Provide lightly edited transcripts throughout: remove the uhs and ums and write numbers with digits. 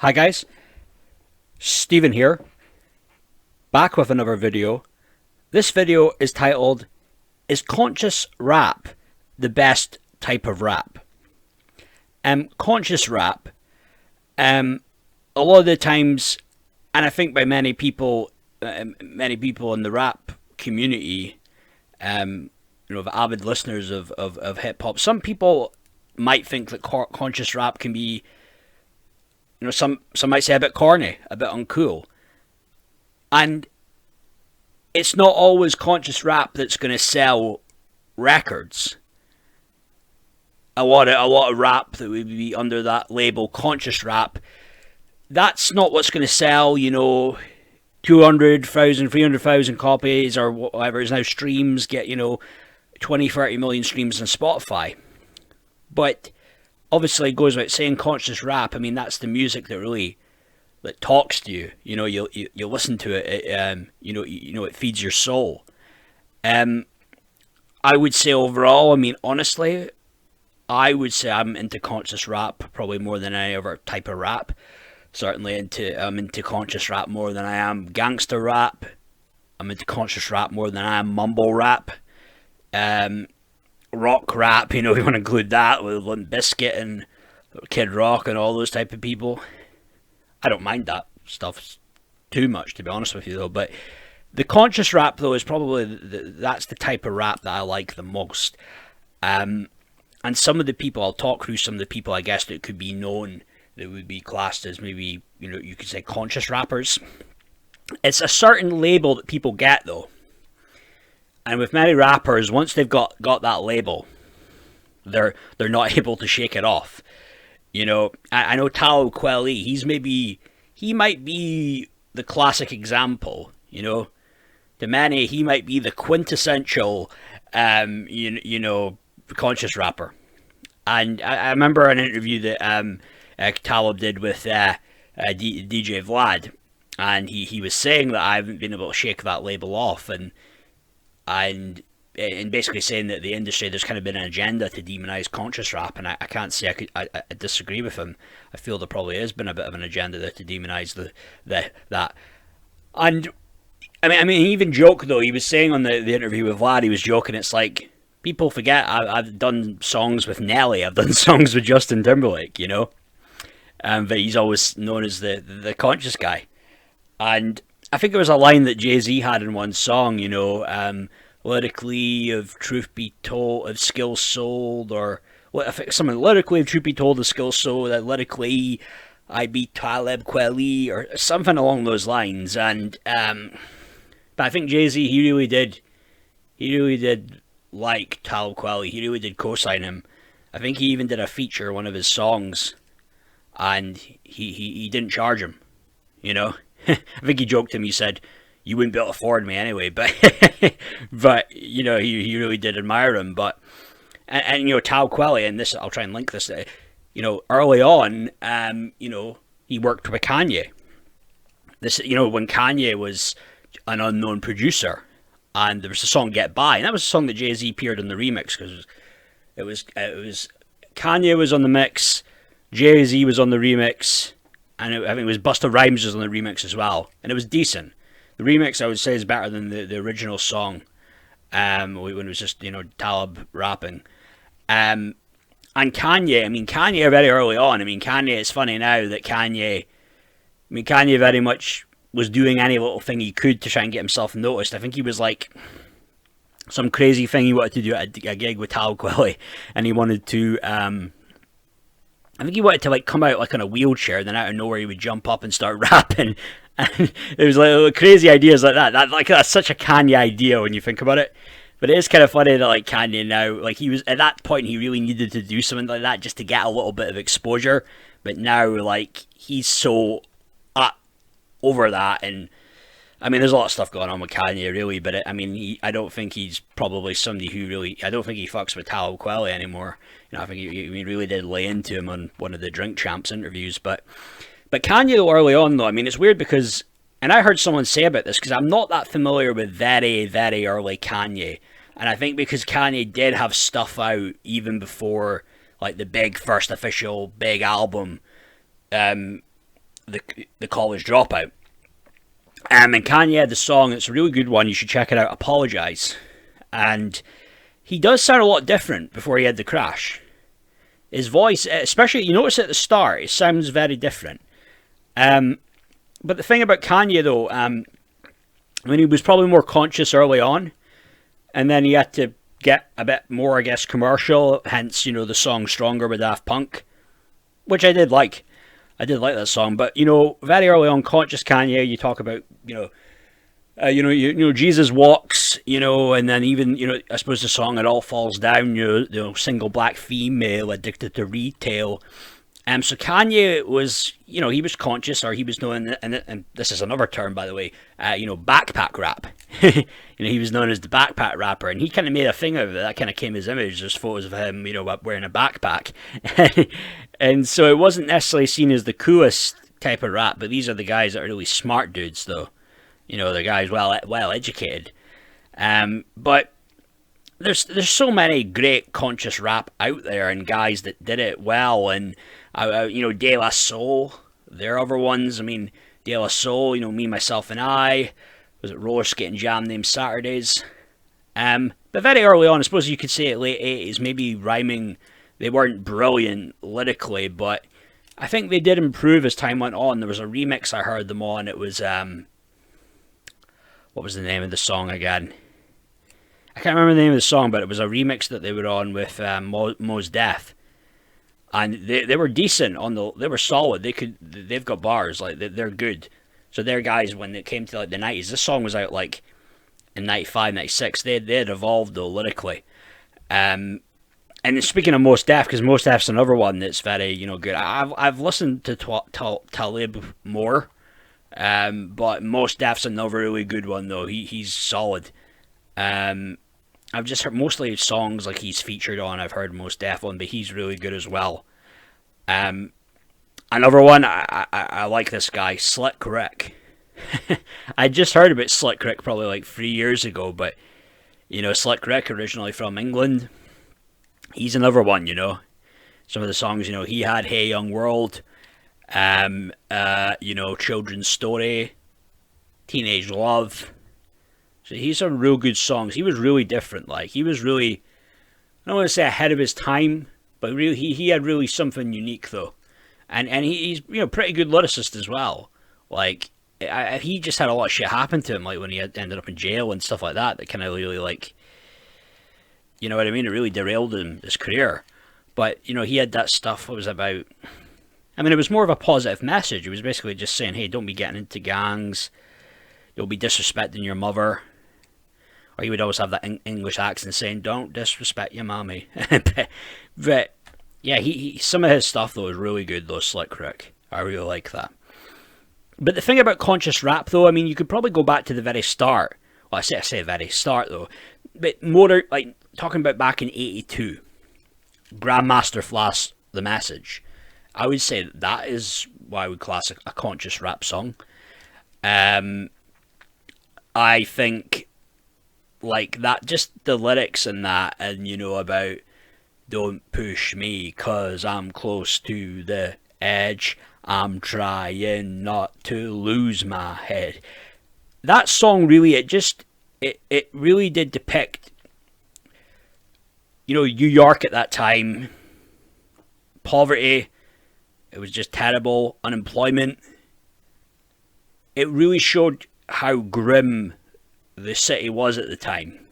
Hi guys, Steven here, back with another video. This video is titled, Is Conscious Rap the Best Type of Rap? Conscious rap, a lot of the times, and I think by many people in the rap community, the avid listeners of hip hop, some people might think that conscious rap can be, some might say a bit corny, a bit uncool. And it's not always conscious rap that's going to sell records. A lot of rap that would be under that label, conscious rap, that's not what's going to sell, 200,000, 300,000 copies or whatever is now streams, get, 20, 30 million streams on Spotify. But obviously it goes without saying, conscious rap, I mean, that's the music that talks to you. You listen to it, it feeds your soul. I would say overall, I mean, honestly, I would say I'm into conscious rap probably more than any other type of rap. Certainly I'm into conscious rap more than I am gangster rap. I'm into conscious rap more than I am mumble rap. Rock rap, if you want to include that with Limp Bizkit and Kid Rock and all those type of people. I don't mind that stuff too much, to be honest with you, though. But the conscious rap, though, is probably that's the type of rap that I like the most. And some of the people, I'll talk through some of the people I guess that could be known, that would be classed as maybe, you could say conscious rappers. It's a certain label that people get, though. And with many rappers, once they've got that label, they're not able to shake it off. I know Talib Kweli, he might be the classic example, To many, he might be the quintessential, conscious rapper. And I remember an interview that Talib did with DJ Vlad, and he was saying that I haven't been able to shake that label off, and basically saying that the industry, there's kind of been an agenda to demonize conscious rap, and I can't say I disagree with him. I feel there probably has been a bit of an agenda there to demonize that. And I mean, he even joked, though. He was saying on the interview with Vlad, he was joking. It's like, people forget I've done songs with Nelly. I've done songs with Justin Timberlake, but he's always known as the conscious guy. And I think there was a line that Jay-Z had in one song, lyrically, of truth be told, of skills sold, or I think something lyrically, of truth be told, of skills sold, that lyrically, I beat Talib Kweli, or something along those lines. And but I think Jay-Z, he really did like Talib Kweli. He really did co-sign him. I think he even did a feature on one of his songs, and he didn't charge him, I think he joked to him, he said, you wouldn't be able to afford me anyway, but but he really did admire him. But and Talib Kweli, and this, I'll try and link this, early on, he worked with Kanye. This, when Kanye was an unknown producer, and there was a song "Get By," and that was a song that Jay-Z appeared on the remix, because it was Kanye was on the mix, Jay-Z was on the remix, and I think it was Busta Rhymes was on the remix as well, and it was decent. The remix, I would say, is better than the original song, when it was just Talib rapping. And Kanye very early on. Kanye. It's funny now that Kanye very much was doing any little thing he could to try and get himself noticed. I think he was like some crazy thing he wanted to do at a gig with Talib Kweli, and he wanted to. I think he wanted to come out in a wheelchair, then out of nowhere he would jump up and start rapping. And it was like crazy ideas like that. That's such a Kanye idea when you think about it. But it is kind of funny that Kanye now, he was at that point, he really needed to do something like that just to get a little bit of exposure. But now he's so over that, and there's a lot of stuff going on with Kanye, really. But I don't think he's probably somebody who really, I don't think he fucks with Talib Kweli anymore. I think he really did lay into him on one of the Drink Champs interviews. But Kanye early on, though, it's weird because, and I heard someone say about this, because I'm not that familiar with very, very early Kanye. And I think because Kanye did have stuff out even before, the big first official big album, the college dropout. And Kanye had the song. It's a really good one. You should check it out. Apologize. And he does sound a lot different before he had the crash. His voice, especially, you notice at the start, it sounds very different. But the thing about Kanye, though, I mean, he was probably more conscious early on, and then he had to get a bit more, I guess, commercial, hence, the song Stronger with Daft Punk, which I did like. I did like that song, but, very early on, conscious Kanye, you talk about, Jesus Walks, and then even, I suppose the song It All Falls Down, single black female addicted to retail. So Kanye was, he was conscious, or he was known, and this is another term, by the way, backpack rap. He was known as the backpack rapper, and he kind of made a thing out of it. That kind of came his image. There's photos of him, wearing a backpack. And so it wasn't necessarily seen as the coolest type of rap, but these are the guys that are really smart dudes, though. The guys well educated. But there's so many great conscious rap out there, and guys that did it well, and De La Soul, there are other ones. I mean, De La Soul, Me, Myself, and I, was it Roller Skating Jam named Saturdays. But very early on, I suppose you could say it late 80s, maybe rhyming, they weren't brilliant lyrically, but I think they did improve as time went on. There was a remix I heard them on, it was, what was the name of the song again? I can't remember the name of the song, but it was a remix that they were on with Mos Def. And they were decent they were solid. They've got bars, like they're good. So they're guys when it came to like the 90s. This song was out like in 95, 96. They had evolved though lyrically. And speaking of Mos Def, because Mos Def's another one that's very good. I've listened to Talib more, but Mos Def's another really good one though. He's solid. I've just heard mostly songs like he's featured on. I've heard Mos Def on, but he's really good as well. Another one, I like this guy, Slick Rick. I just heard about Slick Rick probably like 3 years ago, but Slick Rick originally from England. He's another one, Some of the songs, he had Hey Young World, Children's Story, Teenage Love. So he's some real good songs. He was really different. Like, he was really, I don't want to say ahead of his time, but really he had really something unique though. And he's pretty good lyricist as well. Like, he just had a lot of shit happen to him, like when he ended up in jail and stuff like that. That kind of really like, you know what I mean? It really derailed his career. But he had that stuff. What was it about? I mean, it was more of a positive message. It was basically just saying, hey, don't be getting into gangs. You'll be disrespecting your mother. Or he would always have that English accent saying, don't disrespect your mommy. But yeah, he some of his stuff though is really good though, Slick Rick. I really like that. But the thing about conscious rap though, I mean, you could probably go back to the very start. Well, I say very start though. But more like talking about back in 82. Grandmaster Flash, The Message. I would say that is what I would class a conscious rap song. I think like that, just the lyrics and that, and about don't push me cause I'm close to the edge, I'm trying not to lose my head. That song really, it really did depict New York at that time, poverty. It was just terrible, unemployment. It really showed how grim the city was at the time.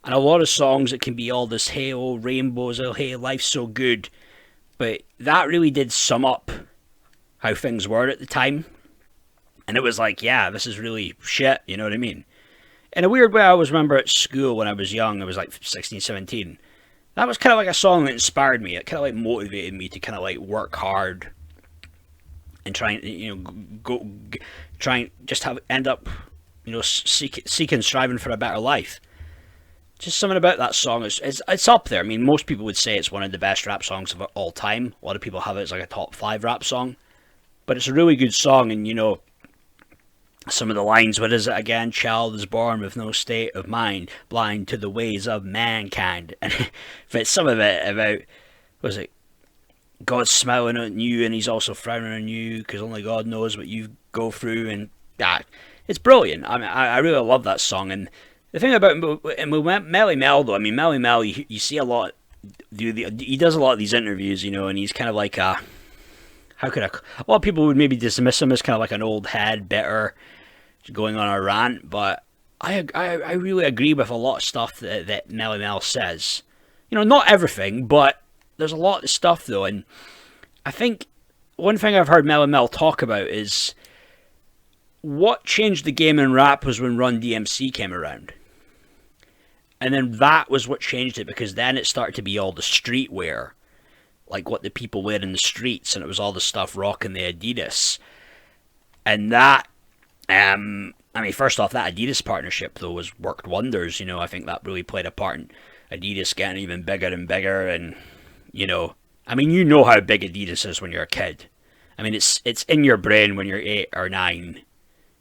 And a lot of songs, it can be all this, hey, oh, rainbows, oh, hey, life's so good. But that really did sum up how things were at the time. And it was like, yeah, this is really shit, you know what I mean? In a weird way, I always remember at school when I was young, I was like 16, 17. That was kind of like a song that inspired me. It kind of like motivated me to kind of like work hard and try and, try and just end up, seeking, striving for a better life. Just something about that song, it's up there. I mean, most people would say it's one of the best rap songs of all time. A lot of people have it as like a top 5 rap song. But it's a really good song, and some of the lines, what is it again? Child is born with no state of mind, blind to the ways of mankind. But some of it about, was it God's smiling at you and he's also frowning on you because only God knows what you go through, and that it's brilliant. I mean, I really love that song. And the thing about Melly Mel, though, I mean, Melly Mel, you see a lot. He does a lot of these interviews, and he's kind of like a lot of people would maybe dismiss him as kind of like an old head, bitter, going on a rant, but I really agree with a lot of stuff that Melly Mel says. Not everything, but there's a lot of stuff though, and I think one thing I've heard Melly Mel talk about is what changed the game in rap was when Run DMC came around. And then that was what changed it, because then it started to be all the streetwear, like what the people wear in the streets, and it was all the stuff rocking the Adidas. And that, first off, that Adidas partnership, though, worked wonders. I think that really played a part in Adidas getting even bigger and bigger. And, you know how big Adidas is when you're a kid. I mean, it's in your brain when you're 8 or 9.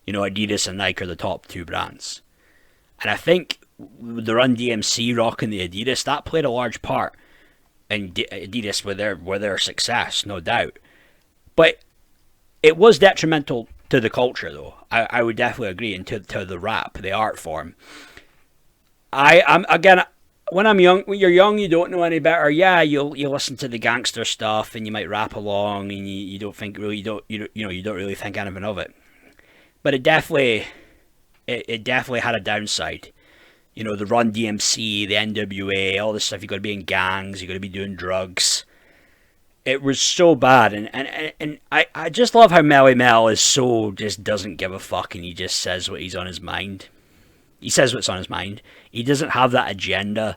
Adidas and Nike are the top 2 brands. And I think the Run DMC rocking the Adidas, that played a large part in Adidas with their success, no doubt. But it was detrimental to the culture, though. I would definitely agree, and to the rap, the art form. I'm again, when you're young, you don't know any better. Yeah, you listen to the gangster stuff, and you might rap along, and you don't think really, you don't really think anything of it. But it definitely had a downside. The Run DMC, the NWA, all this stuff. You got to be in gangs. You got to be doing drugs. It was so bad, and I just love how Melly Mel is so just doesn't give a fuck, and he just says what he's on his mind. He says what's on his mind. He doesn't have that agenda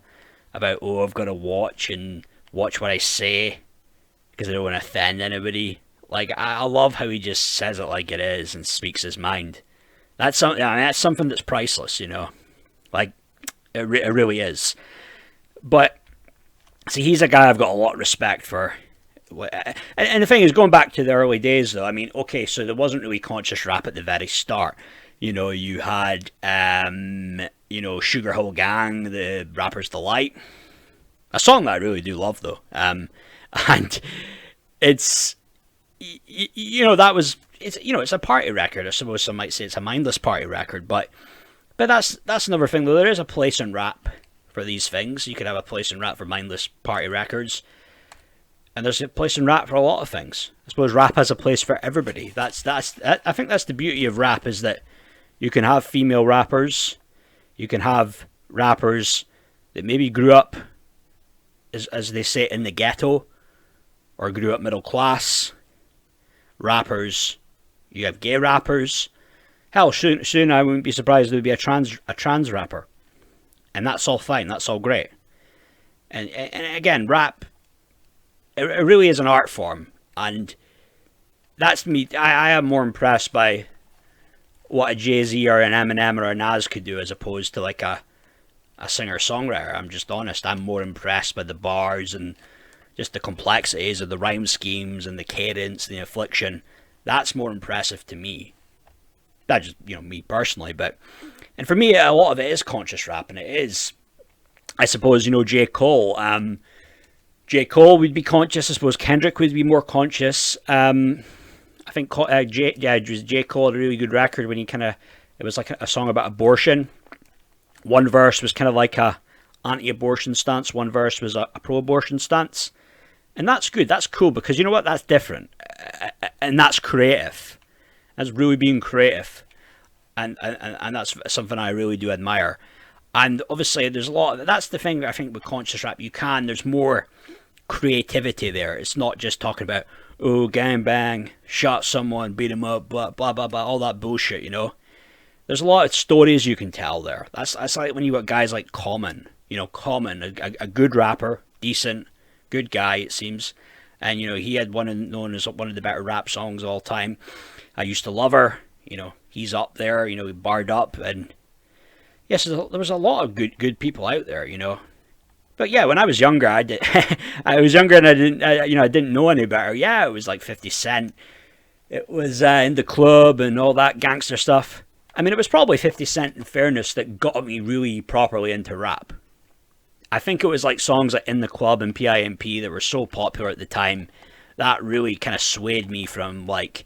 about, I've got to watch what I say because I don't want to offend anybody. Like, I love how he just says it like it is and speaks his mind. That's something that's priceless, Like, it really is. But, see, he's a guy I've got a lot of respect for. And the thing is, going back to the early days, though, I mean, okay, so there wasn't really conscious rap at the very start. You had, Sugar Hill Gang, the Rapper's Delight. A song that I really do love, though. And it's, it's a party record. I suppose some might say it's a mindless party record, but that's another thing, though. There is a place in rap for these things. You could have a place in rap for mindless party records. And there's a place in rap for a lot of things. I suppose rap has a place for everybody. I think that's the beauty of rap, is that you can have female rappers, you can have rappers that maybe grew up, as they say, in the ghetto, or grew up middle class. Rappers, you have gay rappers. Hell, soon I wouldn't be surprised there would be a trans rapper, and that's all fine. That's all great. And again, rap. It really is an art form, and that's me. I am more impressed by what a Jay-Z or an Eminem or a Nas could do, as opposed to like a singer-songwriter. I'm just honest. I'm more impressed by the bars and just the complexities of the rhyme schemes and the cadence, the inflection. That's more impressive to me. That's just, me personally. And for me, a lot of it is conscious rap, and it is, I suppose, J. Cole. J. Cole would be conscious. I suppose Kendrick would be more conscious. I think J. Cole had a really good record when it was like a song about abortion. One verse was kind of like a anti-abortion stance. One verse was a pro-abortion stance. And that's good. That's cool, because you know what? That's different. And that's creative. That's really being creative. And that's something I really do admire. And obviously, there's a lot of, that's the thing I think with conscious rap. There's more creativity there. It's not just talking about, gang bang, shot someone, beat him up, blah, blah, blah, blah, all that bullshit, There's a lot of stories you can tell there. That's like when you got guys like Common. Common, a good rapper, decent, good guy, it seems. And, he had known as one of the better rap songs of all time. I Used to Love Her. He's up there, barred up, and yes, there was a lot of good people out there, But yeah, when I was younger, I was younger and I didn't know any better. Yeah, it was like 50 Cent. It was In the Club and all that gangster stuff. I mean, it was probably 50 Cent, in fairness, that got me really properly into rap. I think it was like songs like In the Club and PIMP that were so popular at the time. that really kind of swayed me from like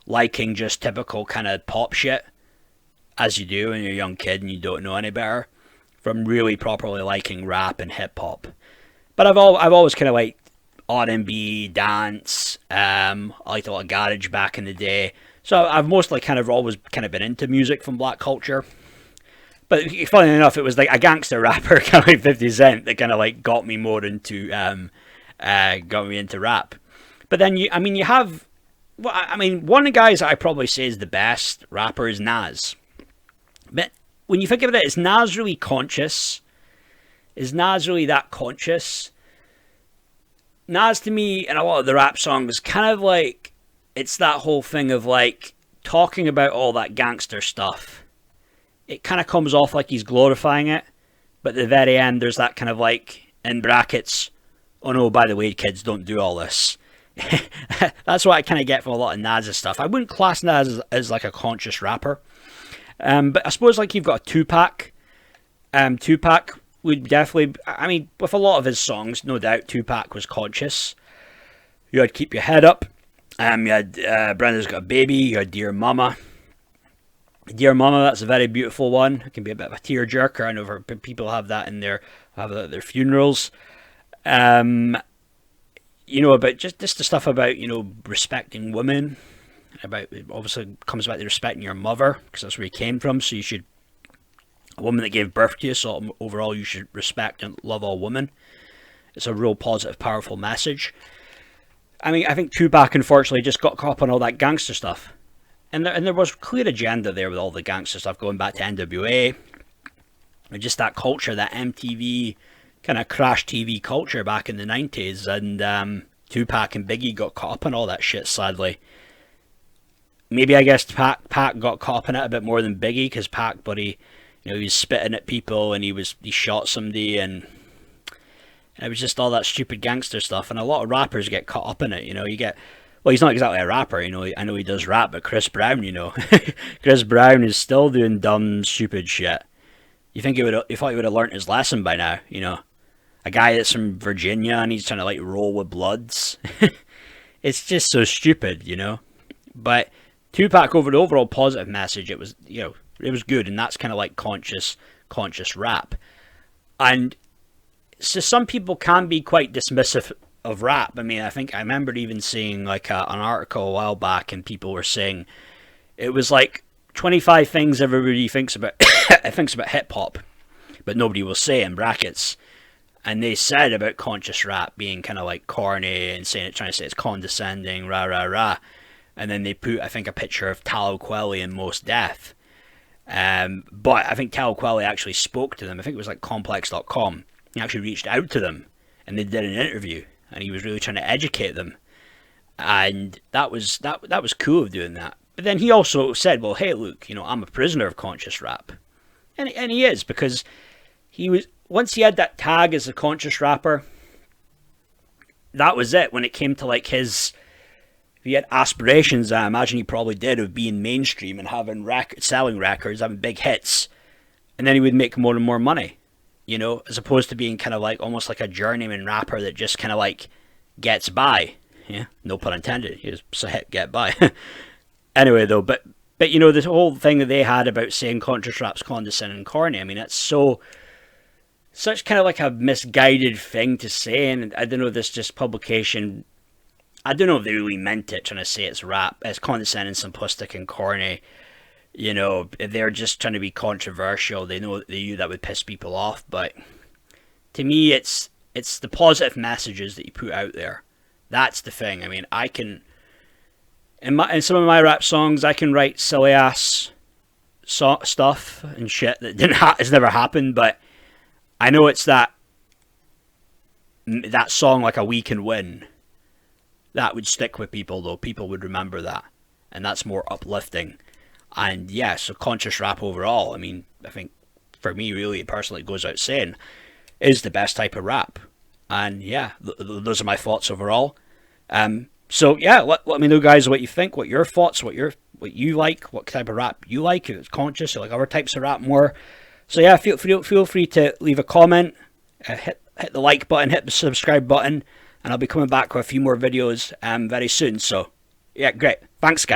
liking just typical kind of pop shit, as you do when you're a young kid and you don't know any better, from really properly liking rap and hip hop. But I've always kind of liked R&B, dance. I liked a lot of garage back in the day. So I've mostly kind of always kind of been into music from black culture. But funny enough, it was like a gangster rapper, kind of like 50 Cent, that kind of like got me more into rap. But then you have, well, I mean, one of the guys that I probably say is the best rapper is Nas. But when you think of it, is Nas really conscious? Is Nas really that conscious? Nas to me, in a lot of the rap songs, kind of like, it's that whole thing of like talking about all that gangster stuff. It kind of comes off like he's glorifying it, but at the very end there's that kind of like, in brackets, oh no, by the way, kids, don't do all this. That's what I kind of get from a lot of Nas' stuff. I wouldn't class Nas as like a conscious rapper. But I suppose like you've got a Tupac. Tupac would definitely, I mean, with a lot of his songs, no doubt Tupac was conscious. You had Keep Your Head Up. You had Brenda's Got a Baby. You had Dear Mama. Dear Mama, that's a very beautiful one. It can be a bit of a tearjerker. I know people have that in their funerals. About just the stuff about respecting women. About, obviously comes back to respecting your mother, because that's where you came from. So you should, a woman that gave birth to you. So overall, you should respect and love all women. It's a real positive, powerful message. I mean, I think Tupac unfortunately just got caught up on all that gangster stuff. And there was clear agenda there with all the gangster stuff going back to NWA. And just that culture, that MTV kind of crash TV culture back in the 90s. And Tupac and Biggie got caught up in all that shit, sadly. Maybe I guess Pac got caught up in it a bit more than Biggie, because Pac, buddy, he was spitting at people and he shot somebody, and it was just all that stupid gangster stuff. And a lot of rappers get caught up in it. You get, well, he's not exactly a rapper, I know he does rap, but Chris Brown, Chris Brown is still doing dumb, stupid shit. You thought he would have learnt his lesson by now, A guy that's from Virginia and he's trying to like roll with Bloods. It's just so stupid, But Tupac, over the overall positive message, it was, it was good, and that's kind of like conscious rap. And so some people can be quite dismissive of rap. I mean, I think I remember even seeing like an article a while back, and people were saying it was like 25 things everybody thinks about hip hop, but nobody will say, in brackets. And they said about conscious rap being kind of like corny and trying to say it's condescending, rah rah rah. And then they put, I think, a picture of Talib Kweli and Mos Def. But I think Talib Kweli actually spoke to them. I think it was like Complex.com. He actually reached out to them, and they did an interview, and he was really trying to educate them. And that was cool of doing that. But then he also said, well, hey, look, I'm a prisoner of conscious rap. And he is, because he was, once he had that tag as a conscious rapper, that was it. When it came to like his, if he had aspirations, I imagine he probably did, of being mainstream and having selling records, having big hits, and then he would make more and more money, as opposed to being kind of like almost like a journeyman rapper that just kind of like gets by. Yeah, no pun intended. He was a hit, get by. Anyway, though, but this whole thing that they had about saying conscious rap's condescending and corny, I mean, it's such kind of like a misguided thing to say, and I don't know, this just publication, I don't know if they really meant it, trying to say it's rap, it's condescending, simplistic, and corny. They're just trying to be controversial. They knew that would piss people off, but to me, it's the positive messages that you put out there. That's the thing. I mean, I can, in some of my rap songs, I can write silly ass stuff and shit that has never happened, but I know it's that song, like A We Can Win, that would stick with people, though. People would remember that, and that's more uplifting. And yeah, so conscious rap overall, I mean, I think for me, really, personally, it goes out saying, is the best type of rap. And yeah, those are my thoughts overall. So yeah, let me know, guys, what you think, what your thoughts, what you like, what type of rap you like, if it's conscious or like other types of rap more. So yeah, feel free to leave a comment, hit the like button, hit the subscribe button. and I'll be coming back with a few more videos very soon. So, yeah, great. Thanks, guys.